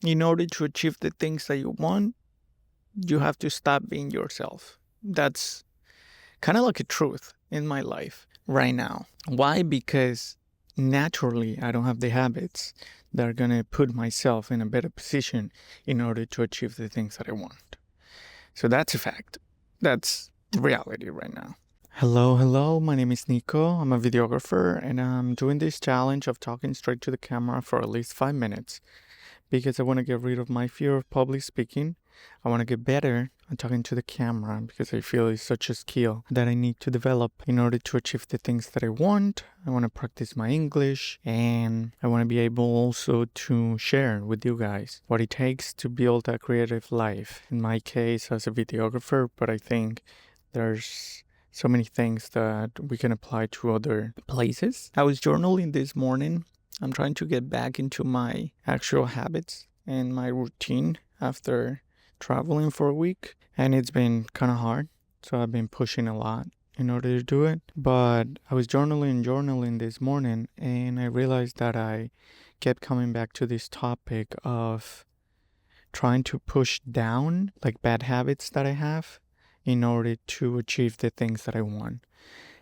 In order to achieve the things that you want, you have to stop being yourself. That's kind of like a truth in my life right now. Why? Because naturally, I don't have the habits that are going to put myself in a better position in order to achieve the things that I want. So that's a fact. That's the reality right now. Hello, hello. My name is Nico. I'm a videographer, and I'm doing this challenge of talking straight to the camera for at least 5 minutes because I want to get rid of my fear of public speaking. I want to get better at talking to the camera because I feel it's such a skill that I need to develop in order to achieve the things that I want. I want to practice my English, and I want to be able also to share with you guys what it takes to build a creative life. In my case, as a videographer, but I think there's so many things that we can apply to other places. I was journaling this morning. I'm trying to get back into my actual habits and my routine after traveling for a week, and it's been kind of hard. So I've been pushing a lot in order to do it. But I was journaling this morning, and I realized that I kept coming back to this topic of trying to push down like bad habits that I have in order to achieve the things that I want.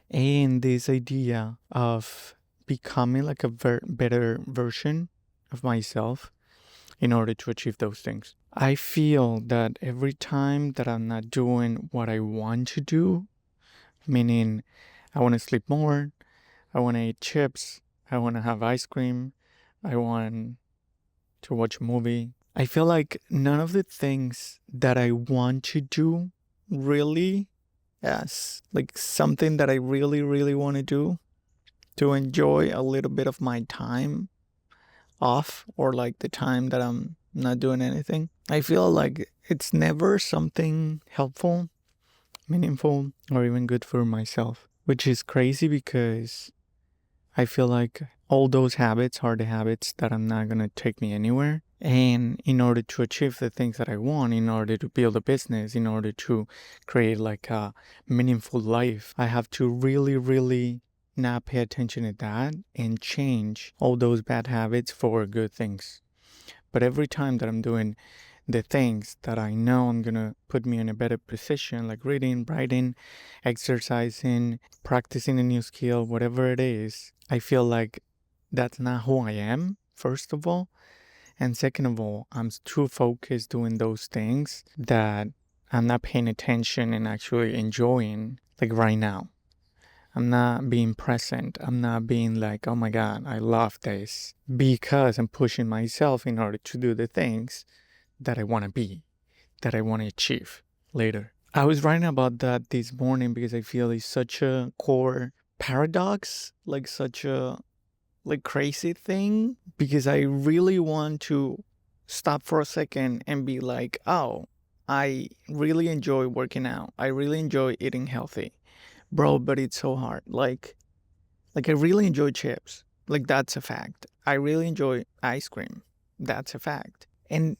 And this idea of becoming like a better version of myself in order to achieve those things. I feel that every time that I'm not doing what I want to do, meaning I want to sleep more, I want to eat chips, I want to have ice cream, I want to watch a movie, I feel like none of the things that I want to do really as like something that I really, really want to do to enjoy a little bit of my time off, or like the time that I'm not doing anything. I feel like it's never something helpful, meaningful, or even good for myself, which is crazy because I feel like all those habits are the habits that are not going to take me anywhere. And in order to achieve the things that I want, in order to build a business, in order to create like a meaningful life, I have to really, really not pay attention to that and change all those bad habits for good things. But every time that I'm doing the things that I know I'm gonna put me in a better position, like reading, writing, exercising, practicing a new skill, whatever it is, I feel like that's not who I am, first of all. And second of all, I'm too focused doing those things that I'm not paying attention and actually enjoying, like right now. I'm not being present. I'm not being like, oh my God, I love this, because I'm pushing myself in order to do the things that I want to be, that I want to achieve later. I was writing about that this morning because I feel it's such a core paradox, like such a like crazy thing, because I really want to stop for a second and be like, oh, I really enjoy working out. I really enjoy eating healthy. Bro, but it's so hard. Like I really enjoy chips. Like that's a fact. I really enjoy ice cream. That's a fact. And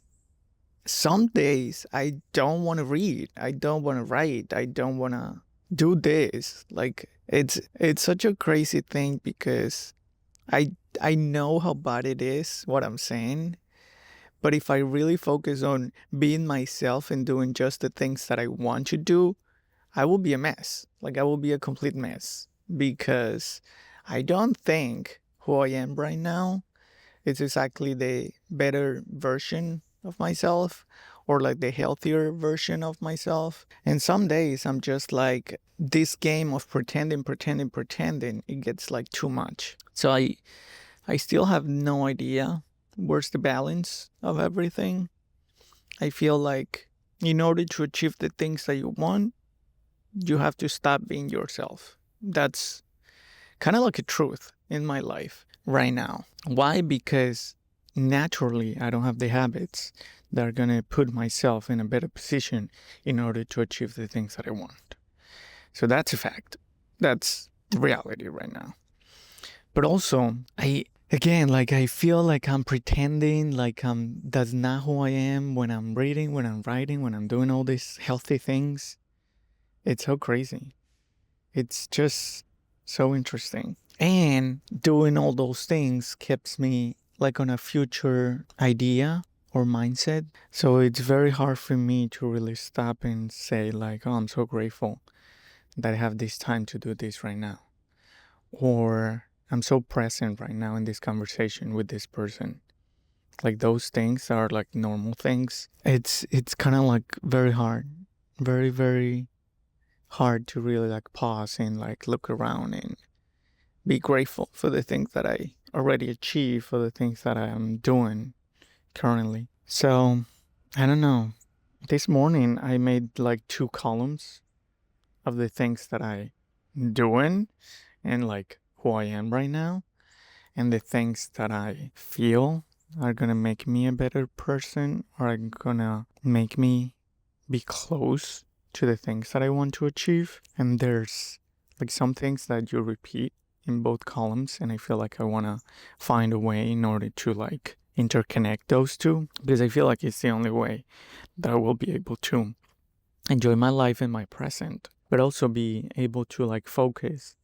some days I don't want to read. I don't want to write. I don't want to do this. Like it's such a crazy thing because I know how bad it is what I'm saying, but if I really focus on being myself and doing just the things that I want to do, I will be a mess. Like I will be a complete mess because I don't think who I am right now is exactly the better version of myself, or like the healthier version of myself. And some days I'm just like this game of pretending, it gets like too much. So I still have no idea where's the balance of everything. I feel like in order to achieve the things that you want, you have to stop being yourself. That's kind of like a truth in my life right now. Why? Because naturally, I don't have the habits that are going to put myself in a better position in order to achieve the things that I want. So that's a fact. That's the reality right now. But also, again, like I feel like I'm pretending like that's not who I am when I'm reading, when I'm writing, when I'm doing all these healthy things. It's so crazy. It's just so interesting. And doing all those things keeps me like on a future idea or mindset. So it's very hard for me to really stop and say, like, oh, I'm so grateful that I have this time to do this right now. Or I'm so present right now in this conversation with this person. Like those things are like normal things. It's kind of like very hard. Very, very hard to really like pause and like look around and be grateful for the things that I already achieved, for the things that I am doing currently. So, I don't know. This morning I made like 2 columns of the things that I doing and like who I am right now, and the things that I feel are gonna make me a better person or are gonna make me be close to the things that I want to achieve. And there's like some things that you repeat in both columns, and I feel like I wanna find a way in order to like interconnect those two, because I feel like it's the only way that I will be able to enjoy my life in my present, but also be able to like focus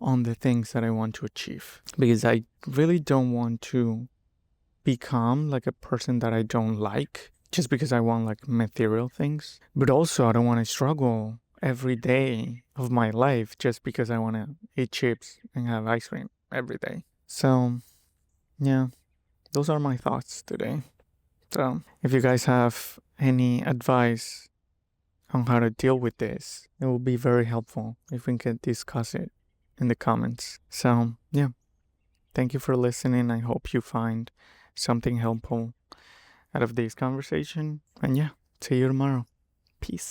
on the things that I want to achieve. Because I really don't want to become like a person that I don't like just because I want like material things. But also, I don't want to struggle every day of my life just because I want to eat chips and have ice cream every day. So, yeah, those are my thoughts today. So, if you guys have any advice on how to deal with this, it will be very helpful if we can discuss it in the comments. So, yeah, thank you for listening. I hope you find something helpful out of this conversation. And yeah, see you tomorrow. Peace.